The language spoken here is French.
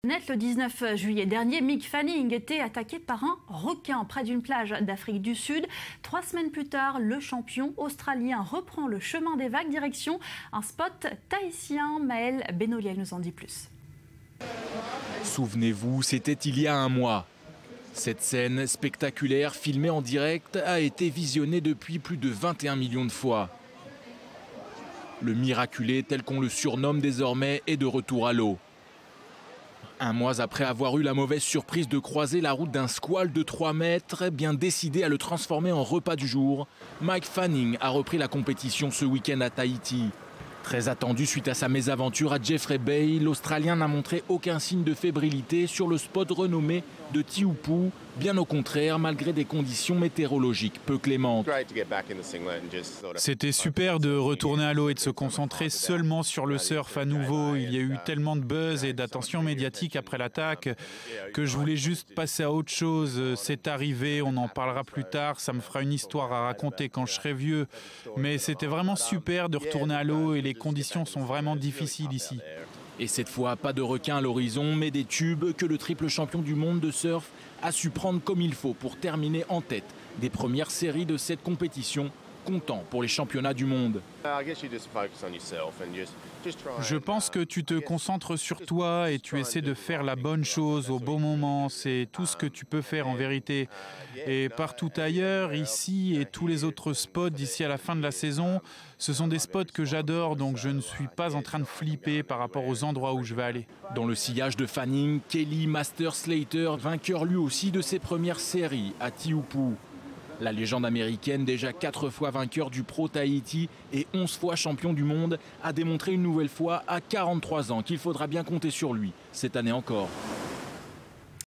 Net, le 19 juillet dernier, Mick Fanning était attaqué par un requin près d'une plage d'Afrique du Sud. 3 semaines plus tard, le champion australien reprend le chemin des vagues, direction un spot tahitien. Maël Benoliel nous en dit plus. Souvenez-vous, c'était il y a un mois. Cette scène spectaculaire, filmée en direct, a été visionnée depuis plus de 21 millions de fois. Le miraculé, tel qu'on le surnomme désormais, est de retour à l'eau. Un mois après avoir eu la mauvaise surprise de croiser la route d'un squale de 3 mètres, bien décidé à le transformer en repas du jour, Mick Fanning a repris la compétition ce week-end à Tahiti. Très attendu suite à sa mésaventure à Jeffrey Bay, l'Australien n'a montré aucun signe de fébrilité sur le spot renommé de Tiupu, bien au contraire, malgré des conditions météorologiques peu clémentes. C'était super de retourner à l'eau et de se concentrer seulement sur le surf à nouveau. Il y a eu tellement de buzz et d'attention médiatique après l'attaque que je voulais juste passer à autre chose. C'est arrivé, on en parlera plus tard, ça me fera une histoire à raconter quand je serai vieux. Mais c'était vraiment super de retourner à l'eau et les conditions sont vraiment difficiles ici. Et cette fois, pas de requin à l'horizon, mais des tubes que le triple champion du monde de surf a su prendre comme il faut pour terminer en tête des premières séries de cette compétition, comptant pour les championnats du monde. Je pense que tu te concentres sur toi et tu essaies de faire la bonne chose au bon moment. C'est tout ce que tu peux faire en vérité. Et partout ailleurs, ici et tous les autres spots d'ici à la fin de la saison, ce sont des spots que j'adore, donc je ne suis pas en train de flipper par rapport aux endroits où je vais aller. Dans le sillage de Fanning, Kelly Masters-Slater, vainqueur lui aussi de ses premières séries à Tiupu. La légende américaine, déjà 4 fois vainqueur du Pro Tahiti et 11 fois champion du monde, a démontré une nouvelle fois à 43 ans qu'il faudra bien compter sur lui cette année encore.